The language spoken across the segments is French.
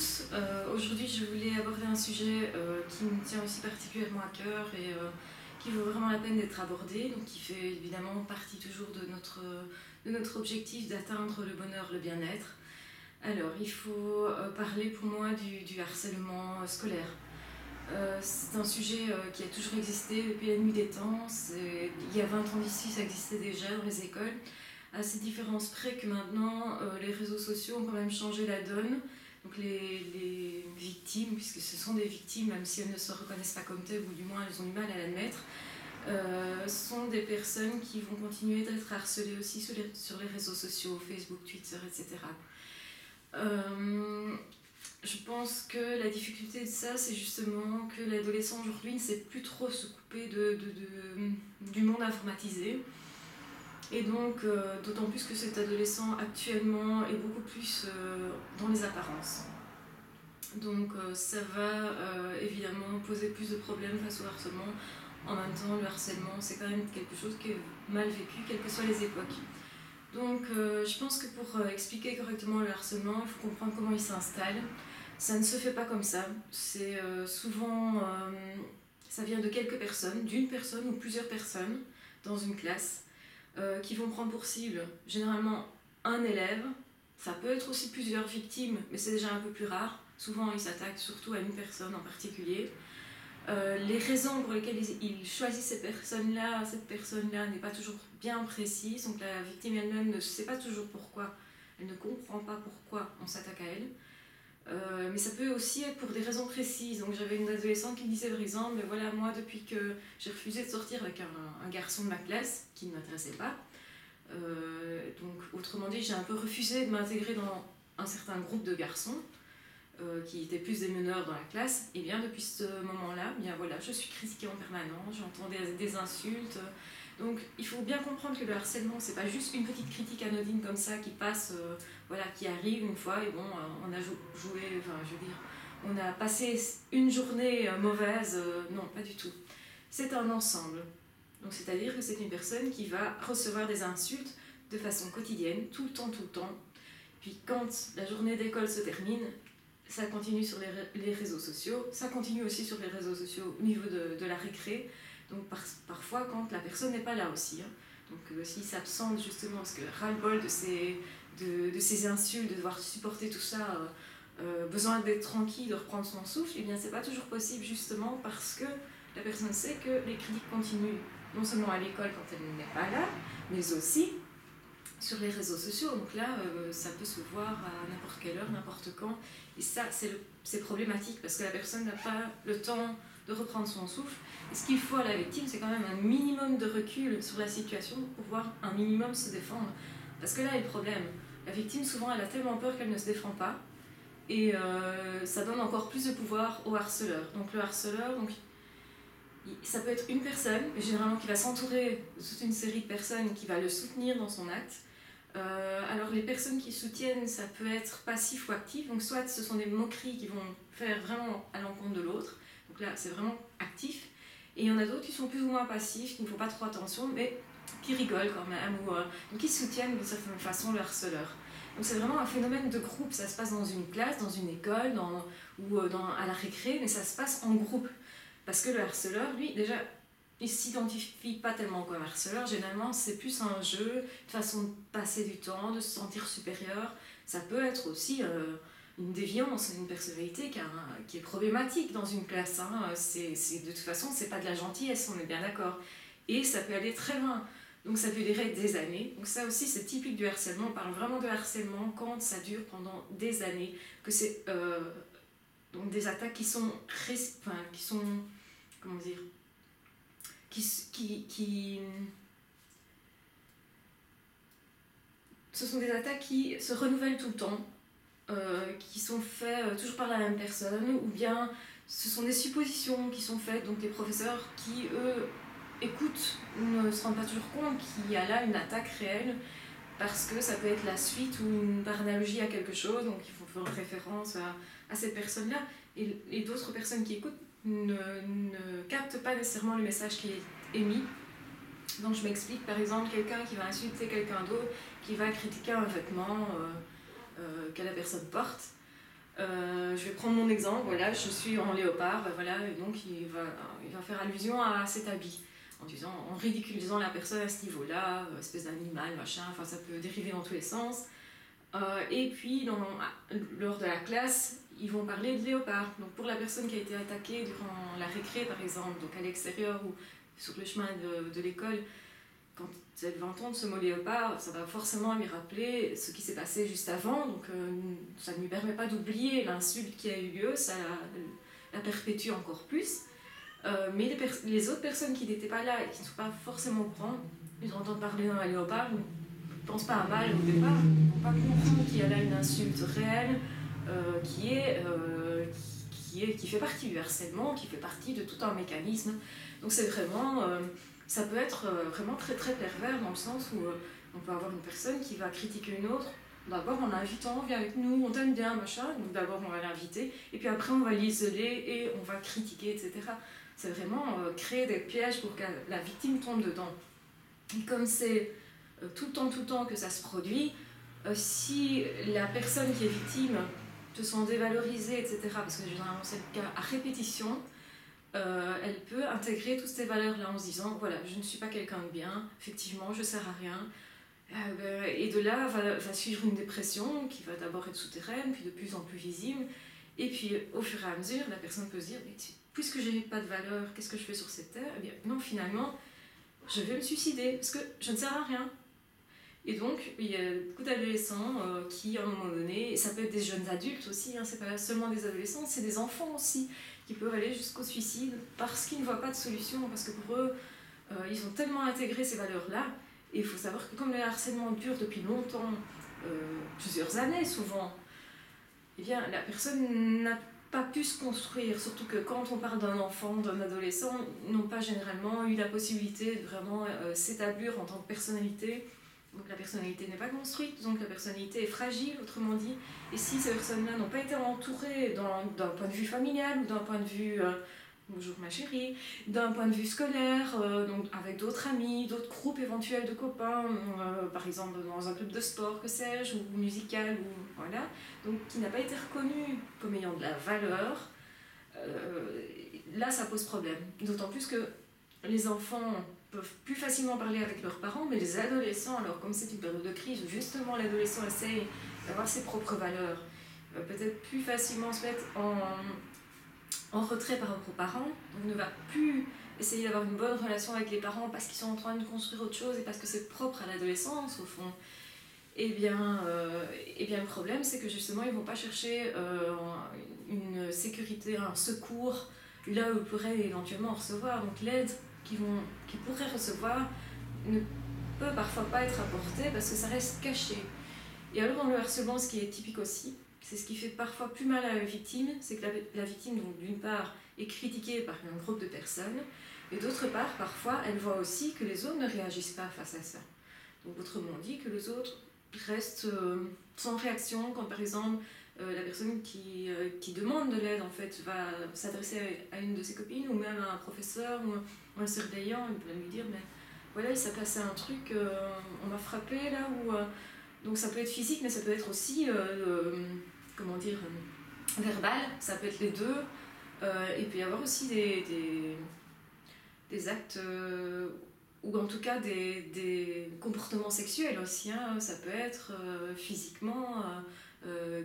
tous. Aujourd'hui, je voulais aborder un sujet qui me tient aussi particulièrement à cœur et qui vaut vraiment la peine d'être abordé, donc qui fait évidemment partie toujours de notre objectif d'atteindre le bonheur, le bien-être. Alors, il faut parler pour moi du harcèlement scolaire. C'est un sujet qui a toujours existé depuis la nuit des temps. Il y a 20 ans d'ici, ça existait déjà dans les écoles. À ces différences près que maintenant, les réseaux sociaux ont quand même changé la donne. Donc les victimes, puisque ce sont des victimes, même si elles ne se reconnaissent pas comme telles, ou du moins elles ont du mal à l'admettre, sont des personnes qui vont continuer d'être harcelées aussi sur les réseaux sociaux, Facebook, Twitter, etc. Je pense que la difficulté de ça, c'est justement que l'adolescent aujourd'hui ne sait plus trop se couper du monde informatisé. Et donc, d'autant plus que cet adolescent actuellement est beaucoup plus dans les apparences. Donc, ça va évidemment poser plus de problèmes face au harcèlement. En même temps, le harcèlement, c'est quand même quelque chose qui est mal vécu, quelles que soient les époques. Donc, je pense que pour expliquer correctement le harcèlement, il faut comprendre comment il s'installe. Ça ne se fait pas comme ça. C'est souvent, ça vient de quelques personnes, d'une personne ou plusieurs personnes dans une classe, qui vont prendre pour cible généralement un élève. Ça peut être aussi plusieurs victimes, mais c'est déjà un peu plus rare. Souvent, ils s'attaquent surtout à une personne en particulier. Les raisons pour lesquelles ils choisissent cette personne-là n'est pas toujours bien précise. Donc la victime elle-même ne sait pas toujours pourquoi. Elle ne comprend pas pourquoi on s'attaque à elle. Mais ça peut aussi être pour des raisons précises. Donc j'avais une adolescente qui me disait par exemple, mais voilà, moi depuis que j'ai refusé de sortir avec un garçon de ma classe qui ne m'intéressait pas, donc autrement dit j'ai un peu refusé de m'intégrer dans un certain groupe de garçons qui étaient plus des meneurs dans la classe, et bien depuis ce moment-là, bien voilà, je suis critiquée en permanence, j'entends des insultes. Donc il faut bien comprendre que le harcèlement, c'est pas juste une petite critique anodine comme ça qui passe, voilà, qui arrive une fois et bon, on a joué, enfin je veux dire, on a passé une journée mauvaise, non, pas du tout. C'est un ensemble. Donc c'est-à-dire que c'est une personne qui va recevoir des insultes de façon quotidienne, tout le temps. Puis quand la journée d'école se termine, ça continue sur les réseaux sociaux, ça continue aussi sur les réseaux sociaux au niveau de la récré, donc parfois quand la personne n'est pas là aussi. Donc s'il s'absente justement, parce que ras-le-bol de ces insultes, de devoir supporter tout ça, besoin d'être tranquille, de reprendre son souffle, et bien c'est pas toujours possible justement parce que la personne sait que les critiques continuent, non seulement à l'école quand elle n'est pas là, mais aussi sur les réseaux sociaux. Donc là, ça peut se voir à n'importe quelle heure, n'importe quand. Et ça, c'est problématique parce que la personne n'a pas le temps de reprendre son souffle. Et ce qu'il faut à la victime, c'est quand même un minimum de recul sur la situation pour pouvoir un minimum se défendre. Parce que là est le problème. La victime, souvent, elle a tellement peur qu'elle ne se défend pas. Et ça donne encore plus de pouvoir au harceleur. Donc le harceleur, ça peut être une personne, généralement qui va s'entourer de toute une série de personnes qui va le soutenir dans son acte. Alors les personnes qui soutiennent, ça peut être passif ou actif, donc soit ce sont des moqueries qui vont faire vraiment à l'encontre de l'autre, donc là c'est vraiment actif, et il y en a d'autres qui sont plus ou moins passifs, qui ne font pas trop attention, mais qui rigolent quand même, donc qui soutiennent d'une certaine façon le harceleur. Donc c'est vraiment un phénomène de groupe, ça se passe dans une classe, dans une école, à la récré, mais ça se passe en groupe, parce que le harceleur, lui, déjà, il ne s'identifie pas tellement comme harceleur, généralement c'est plus un jeu, une façon de passer du temps, de se sentir supérieur. Ça peut être aussi une déviance, une personnalité qui est problématique dans une classe. De toute façon, c'est pas de la gentillesse, on est bien d'accord. Et ça peut aller très loin, donc ça peut durer des années. Donc ça aussi c'est typique du harcèlement, on parle vraiment de harcèlement quand ça dure pendant des années, que c'est donc des attaques qui sont comment dire, ce sont des attaques qui se renouvellent tout le temps, qui sont faites toujours par la même personne, ou bien ce sont des suppositions qui sont faites, donc les professeurs qui, eux, écoutent, ne se rendent pas toujours compte qu'il y a là une attaque réelle, parce que ça peut être la suite ou par analogie à quelque chose, donc il faut faire référence à cette personne-là, et d'autres personnes qui écoutent ne captent pas nécessairement le message qui est émis. Donc je m'explique, par exemple, quelqu'un qui va insulter quelqu'un d'autre, qui va critiquer un vêtement que la personne porte. Je je vais prendre mon exemple, voilà, je suis en léopard, voilà, et donc il va faire allusion à cet habit, en ridiculisant la personne à ce niveau-là, espèce d'animal, machin, enfin ça peut dériver dans tous les sens. Et puis, lors de la classe, ils vont parler de léopard. Donc pour la personne qui a été attaquée durant la récré, par exemple, donc à l'extérieur ou sur le chemin de l'école, quand elle va entendre ce mot léopard, ça va forcément lui rappeler ce qui s'est passé juste avant. Donc ça ne lui permet pas d'oublier l'insulte qui a eu lieu, ça la perpétue encore plus. Mais les autres personnes qui n'étaient pas là et qui ne sont pas forcément au courant, ils entendent parler d'un léopard, ils ne pensent pas à mal au départ, ils ne vont pas comprendre qu'il y a là une insulte réelle qui fait partie du harcèlement, qui fait partie de tout un mécanisme. Donc c'est vraiment, ça peut être vraiment très très pervers dans le sens où on peut avoir une personne qui va critiquer une autre, d'abord en l'invitant, viens avec nous, on t'aime bien, machin, donc d'abord on va l'inviter, et puis après on va l'isoler et on va critiquer, etc. C'est vraiment créer des pièges pour que la victime tombe dedans. Et comme c'est tout le temps que ça se produit, si la personne qui est victime se sent dévalorisée, etc., parce que généralement c'est le cas à répétition, elle peut intégrer toutes ces valeurs-là en se disant, voilà, je ne suis pas quelqu'un de bien, effectivement, je ne sers à rien. Et de là va suivre une dépression qui va d'abord être souterraine, puis de plus en plus visible. Et puis au fur et à mesure, la personne peut se dire, mais puisque je n'ai pas de valeur, qu'est-ce que je fais sur cette terre? Eh bien non, finalement, je vais me suicider, parce que je ne sers à rien. Et donc, il y a beaucoup d'adolescents qui, à un moment donné, et ça peut être des jeunes adultes aussi, hein, c'est pas seulement des adolescents, c'est des enfants aussi, qui peuvent aller jusqu'au suicide parce qu'ils ne voient pas de solution, parce que pour eux, ils ont tellement intégré ces valeurs-là. Et il faut savoir que comme le harcèlement dure depuis longtemps, plusieurs années souvent, eh bien, la personne n'a pas pu se construire, surtout que quand on parle d'un enfant, d'un adolescent, ils n'ont pas généralement eu la possibilité de vraiment s'établir en tant que personnalité. Donc la personnalité n'est pas construite, donc la personnalité est fragile, autrement dit. Et si ces personnes-là n'ont pas été entourées d'un point de vue familial ou d'un point de vue, bonjour ma chérie, d'un point de vue scolaire, donc avec d'autres amis, d'autres groupes éventuels de copains, par exemple dans un club de sport, que sais-je, ou musical, ou voilà, donc qui n'a pas été reconnu comme ayant de la valeur, là ça pose problème. D'autant plus que les enfants peuvent plus facilement parler avec leurs parents, mais les adolescents, alors comme c'est une période de crise où justement l'adolescent essaye d'avoir ses propres valeurs, peut-être plus facilement se mettre en retrait par rapport aux parents, donc ne va plus essayer d'avoir une bonne relation avec les parents parce qu'ils sont en train de construire autre chose et parce que c'est propre à l'adolescence au fond. Eh bien le problème c'est que justement ils ne vont pas chercher une sécurité, un secours là où ils pourraient éventuellement recevoir, donc l'aide qu'ils pourraient recevoir ne peut parfois pas être apportée parce que ça reste caché. Et alors dans le harcèlement, ce qui est typique aussi, c'est ce qui fait parfois plus mal à la victime, c'est que la victime, donc d'une part, est critiquée par un groupe de personnes, et d'autre part, parfois, elle voit aussi que les autres ne réagissent pas face à ça. Donc autrement dit, que les autres restent sans réaction quand par exemple la personne qui demande de l'aide en fait va s'adresser à une de ses copines ou même à un professeur ou un surveillant, il peut lui dire mais voilà il s'est passé un truc, on m'a frappé là ou donc ça peut être physique mais ça peut être aussi comment dire verbal, ça peut être les deux, et puis y avoir aussi des actes ou en tout cas des comportements sexuels aussi, hein. Ça peut être physiquement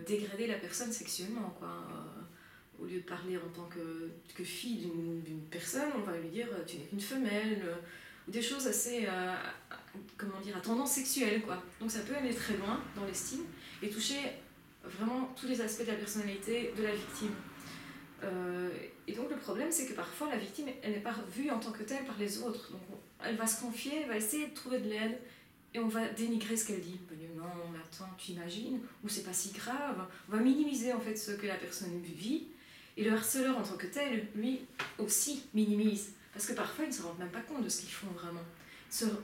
dégrader la personne sexuellement, quoi. Au lieu de parler en tant que fille d'une personne, on va lui dire tu n'es qu'une femelle, ou des choses assez comment dire, à tendance sexuelle, quoi. Donc ça peut aller très loin dans l'estime et toucher vraiment tous les aspects de la personnalité de la victime. Et donc le problème c'est que parfois la victime elle n'est pas vue en tant que telle par les autres, donc elle va se confier, elle va essayer de trouver de l'aide et on va dénigrer ce qu'elle dit. Non, mais attends, tu imagines, ou c'est pas si grave. On va minimiser en fait ce que la personne vit, et le harceleur en tant que tel, lui aussi minimise, parce que parfois ils ne se rendent même pas compte de ce qu'ils font vraiment.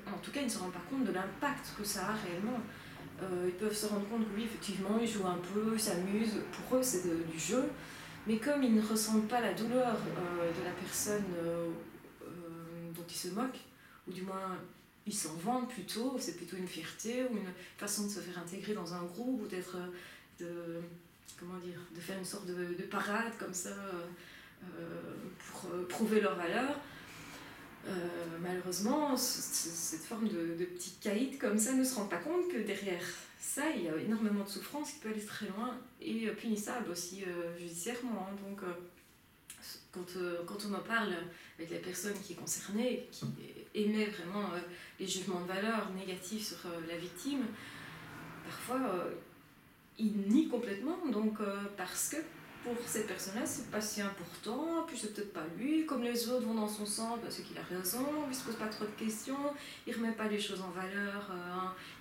En tout cas, ils ne se rendent pas compte de l'impact que ça a réellement. Ils peuvent se rendre compte que oui, effectivement, ils jouent un peu, ils s'amusent, pour eux c'est du jeu, mais comme ils ne ressentent pas la douleur de la personne dont ils se moquent, ou du moins ils s'en vantent plutôt, c'est plutôt une fierté ou une façon de se faire intégrer dans un groupe ou comment dire, de faire une sorte de parade comme ça pour prouver leur valeur. Malheureusement, cette forme de petit caïd comme ça ne se rend pas compte que derrière ça, il y a énormément de souffrance qui peut aller très loin et punissable aussi judiciairement. Hein. Donc, quand on en parle avec la personne qui est concernée, qui émet vraiment les jugements de valeur négatifs sur la victime, parfois il nie complètement, donc parce que pour cette personne-là, c'est pas si important, puis c'est peut-être pas lui, comme les autres vont dans son sens, parce qu'il a raison, il se pose pas trop de questions, il remet pas les choses en valeur,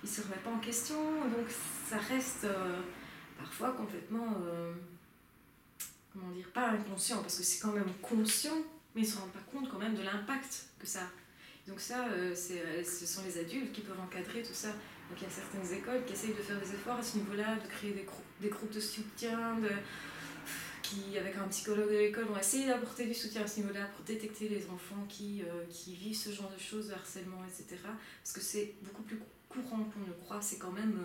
il se remet pas en question, donc ça reste parfois complètement, comment dire, pas inconscient, parce que c'est quand même conscient, mais ils se rendent pas compte quand même de l'impact que ça a. Donc ça, ce sont les adultes qui peuvent encadrer tout ça. Donc il y a certaines écoles qui essayent de faire des efforts à ce niveau-là, de créer des groupes de soutien, qui, avec un psychologue de l'école, vont essayer d'apporter du soutien à ce niveau-là pour détecter les enfants qui vivent ce genre de choses, de harcèlement, etc. Parce que c'est beaucoup plus courant qu'on ne le croit. C'est quand même,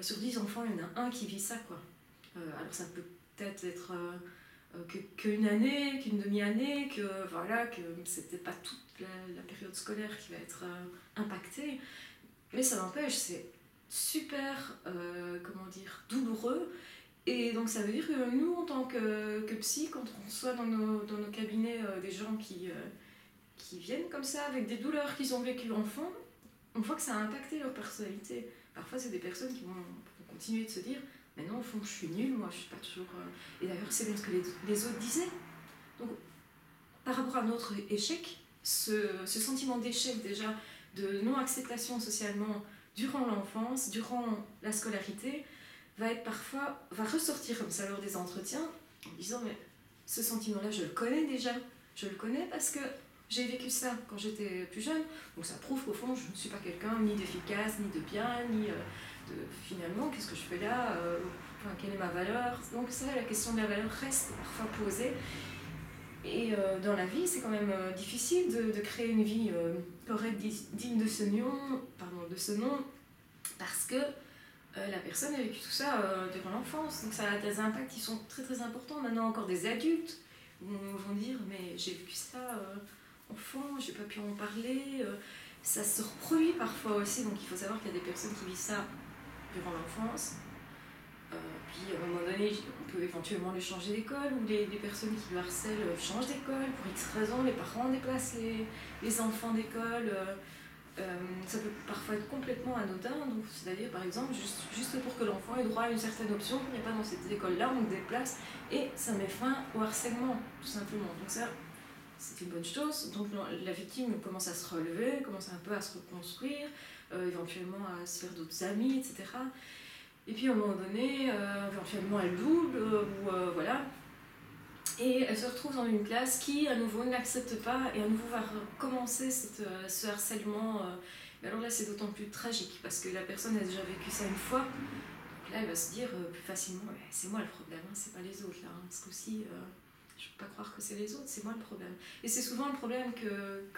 sur 10 enfants, il y en a un qui vit ça, quoi. Alors ça peut peut-être être qu'une année, qu'une demi-année, que c'était pas toute la période scolaire qui va être impactée. Mais ça n'empêche, c'est super, comment dire, douloureux. Et donc ça veut dire que nous, en tant que psy, quand on reçoit dans nos cabinets des gens qui viennent comme ça, avec des douleurs qu'ils ont vécues enfant, on voit que ça a impacté leur personnalité. Parfois, c'est des personnes qui vont continuer de se dire « Mais non, au fond, je suis nulle, moi, je suis pas toujours... » Et d'ailleurs, c'est bien ce que les autres disaient. Donc, par rapport à notre échec, ce sentiment d'échec déjà, de non-acceptation socialement durant l'enfance, durant la scolarité, va ressortir comme ça lors des entretiens en disant mais ce sentiment-là je le connais déjà, je le connais parce que j'ai vécu ça quand j'étais plus jeune, donc ça prouve qu'au fond je ne suis pas quelqu'un ni d'efficace, ni de bien, ni finalement qu'est-ce que je fais là, quelle est ma valeur, donc ça la question de la valeur reste parfois posée. Et dans la vie, c'est quand même difficile de créer une vie correcte, digne de ce nom, parce que la personne a vécu tout ça durant l'enfance. Donc ça a des impacts qui sont très très importants. Maintenant, encore des adultes vont dire mais j'ai vécu ça enfant, j'ai pas pu en parler. Ça se reproduit parfois aussi, donc il faut savoir qu'il y a des personnes qui vivent ça durant l'enfance. Puis à un moment donné, on peut éventuellement les changer d'école, ou les personnes qui le harcèlent changent d'école pour X raisons, les parents déplacent les enfants d'école. Ça peut parfois être complètement anodin, donc c'est-à-dire par exemple juste pour que l'enfant ait droit à une certaine option qu'il n'y a pas dans cette école-là, on le déplace et ça met fin au harcèlement tout simplement. Donc ça, c'est une bonne chose. Donc la victime commence à se relever, commence un peu à se reconstruire, éventuellement à se faire d'autres amis, etc. Et puis à un moment donné, éventuellement elle double, voilà. Et elle se retrouve dans une classe qui, à nouveau, n'accepte pas et à nouveau va recommencer ce harcèlement. Mais alors là, c'est d'autant plus tragique parce que la personne a déjà vécu ça une fois. Donc là, elle va se dire plus facilement c'est moi le problème, hein, c'est pas les autres là. Hein, parce qu'aussi, je peux pas croire que c'est les autres, c'est moi le problème. Et c'est souvent le problème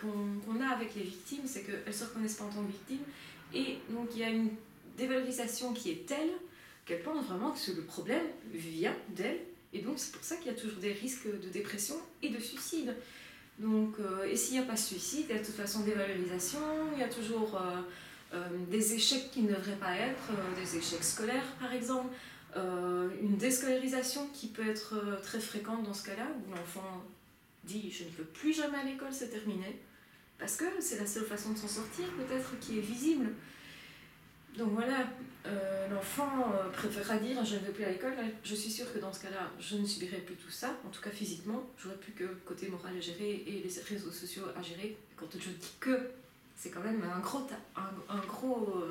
qu'on a avec les victimes, c'est qu'elles se reconnaissent pas en tant que victimes. Et donc, il y a une dévalorisation qui est telle qu'elles pensent vraiment que le problème vient d'elles. Et donc c'est pour ça qu'il y a toujours des risques de dépression et de suicide. Donc, et s'il n'y a pas de suicide, il y a de toute façon des valorisations, il y a toujours des échecs qui ne devraient pas être, des échecs scolaires par exemple, une déscolarisation qui peut être très fréquente dans ce cas-là, où l'enfant dit je ne veux plus jamais à l'école, c'est terminé, parce que c'est la seule façon de s'en sortir peut-être qui est visible. Donc voilà, l'enfant préférera dire je ne vais plus à l'école. Je suis sûre que dans ce cas-là, je ne subirai plus tout ça, en tout cas physiquement. J'aurai plus que le côté moral à gérer et les réseaux sociaux à gérer. Quand je dis que, c'est quand même un gros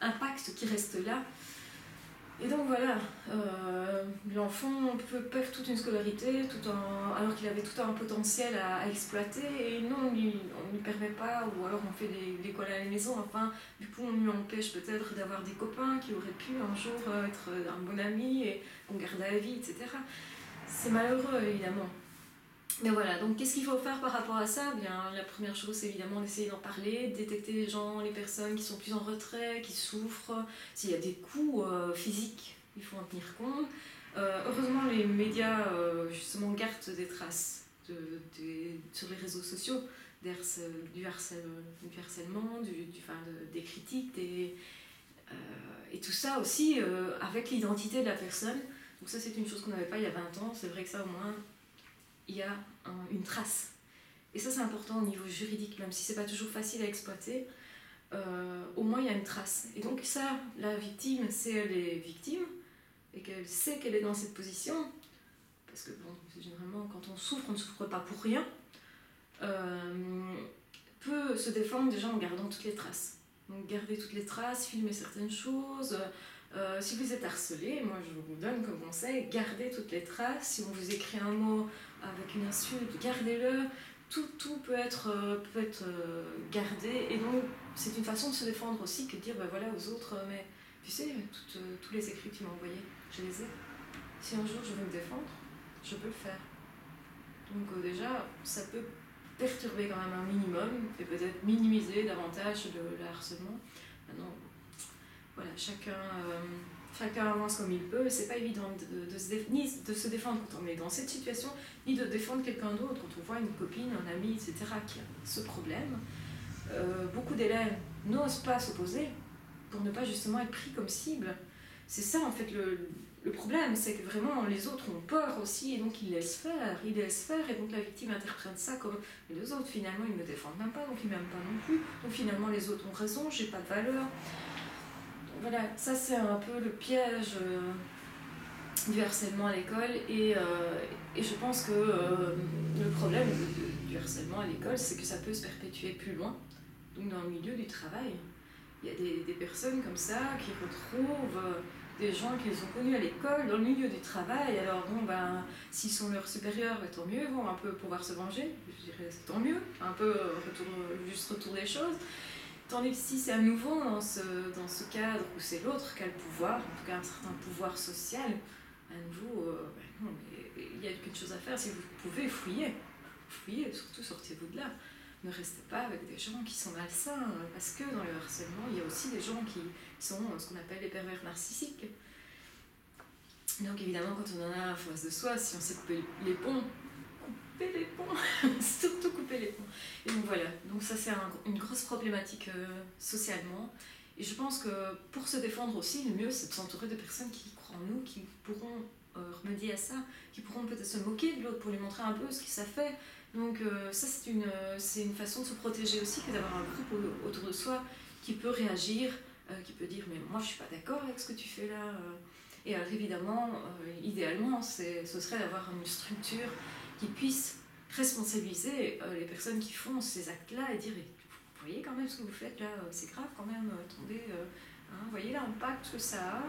impact qui reste là. Et donc voilà, l'enfant peut perdre toute une scolarité alors qu'il avait tout un potentiel à exploiter, et non, on ne lui permet pas, ou alors on fait l'école à la maison, enfin, du coup on lui empêche peut-être d'avoir des copains qui auraient pu un jour être un bon ami et qu'on garde à la vie, etc. C'est malheureux évidemment. Mais voilà, donc qu'est-ce qu'il faut faire par rapport à ça? Bien, la première chose, c'est évidemment d'essayer d'en parler, de détecter les gens, les personnes qui sont plus en retrait, qui souffrent, s'il y a des coups physiques il faut en tenir compte. Heureusement, les médias justement gardent des traces sur les réseaux sociaux du harcèlement, des critiques, et tout ça aussi avec l'identité de la personne. Donc ça, c'est une chose qu'on n'avait pas il y a 20 ans. C'est vrai que ça, au moins, il y a une trace. Et ça, c'est important au niveau juridique, même si c'est pas toujours facile à exploiter. Au moins, il y a une trace. Et donc ça, la victime, si elle est victime, et qu'elle sait qu'elle est dans cette position, parce que bon, généralement, quand on ne souffre pas pour rien, peut se défendre déjà en gardant toutes les traces. Donc garder toutes les traces, filmer certaines choses. Si vous êtes harcelé, moi je vous donne comme conseil, gardez toutes les traces. Si on vous écrit un mot avec une insulte, gardez-le. Tout peut être gardé. Et donc c'est une façon de se défendre aussi que de dire voilà aux autres, mais tu sais, tous les écrits que tu m'as envoyés, je les ai. Si un jour je veux me défendre, je peux le faire. Donc déjà, ça peut perturber quand même un minimum et peut-être minimiser davantage le harcèlement. Maintenant, voilà, chacun avance comme il peut. C'est pas évident ni de se défendre quand on est dans cette situation, ni de défendre quelqu'un d'autre quand on voit une copine, un ami, etc. qui a ce problème. Beaucoup d'élèves n'osent pas s'opposer pour ne pas justement être pris comme cible. C'est ça en fait le problème, c'est que vraiment les autres ont peur aussi et donc ils laissent faire et donc la victime interprète ça comme les autres finalement ils me défendent même pas donc ils m'aiment pas non plus, donc finalement les autres ont raison, j'ai pas de valeur. Donc voilà, ça c'est un peu le piège du harcèlement à l'école et je pense que le problème du harcèlement à l'école c'est que ça peut se perpétuer plus loin, donc dans le milieu du travail. Il y a des personnes comme ça qui retrouvent des gens qu'ils ont connus à l'école, dans le milieu du travail. Alors bon, s'ils sont leurs supérieurs, tant mieux, ils vont un peu pouvoir se venger. Je dirais c'est tant mieux, un peu juste retour des choses. Tandis que si c'est à nouveau dans ce cadre où c'est l'autre qui a le pouvoir, en tout cas un certain pouvoir social, à nouveau, non, mais il y a quelque chose à faire. Si vous pouvez, fouillez, surtout sortez-vous de là. Ne restez pas avec des gens qui sont malsains, parce que dans le harcèlement, il y a aussi des gens qui sont ce qu'on appelle les pervers narcissiques. Donc évidemment, quand on en a en face de soi, si on sait couper les ponts, surtout couper les ponts. Et donc voilà, donc ça c'est une grosse problématique socialement. Et je pense que pour se défendre aussi, le mieux c'est de s'entourer de personnes qui croient en nous, qui pourront remédier à ça, qui pourront peut-être se moquer de l'autre pour lui montrer un peu ce que ça fait. Donc ça c'est une façon de se protéger aussi, que d'avoir un groupe autour de soi qui peut réagir, qui peut dire mais moi je suis pas d'accord avec ce que tu fais là. Et alors évidemment, idéalement, ce serait d'avoir une structure qui puisse responsabiliser les personnes qui font ces actes-là et dire vous voyez quand même ce que vous faites là, c'est grave quand même, attendez, vous voyez l'impact que ça a.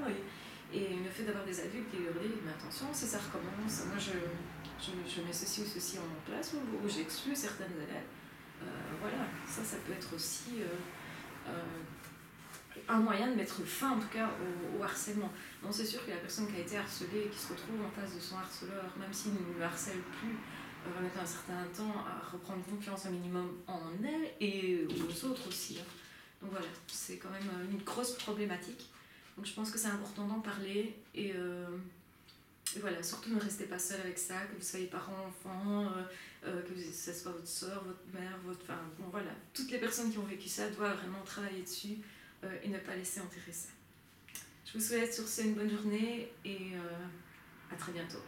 Et le fait d'avoir des adultes qui leur disent mais attention, si ça recommence, moi je mets ceci ou ceci en place, ou j'exclus certaines élèves. Voilà, ça peut être aussi un moyen de mettre fin en tout cas au harcèlement. Non, c'est sûr que la personne qui a été harcelée et qui se retrouve en face de son harceleur, même s'il ne le harcèle plus, va mettre un certain temps à reprendre confiance un minimum en elle et aux autres aussi. Donc voilà, c'est quand même une grosse problématique. Donc je pense que c'est important d'en parler et voilà, surtout ne restez pas seul avec ça, que vous soyez parents, enfants, que ce soit votre soeur, votre mère, enfin bon voilà, toutes les personnes qui ont vécu ça doivent vraiment travailler dessus et ne pas laisser enterrer ça. Je vous souhaite sur ce une bonne journée et à très bientôt.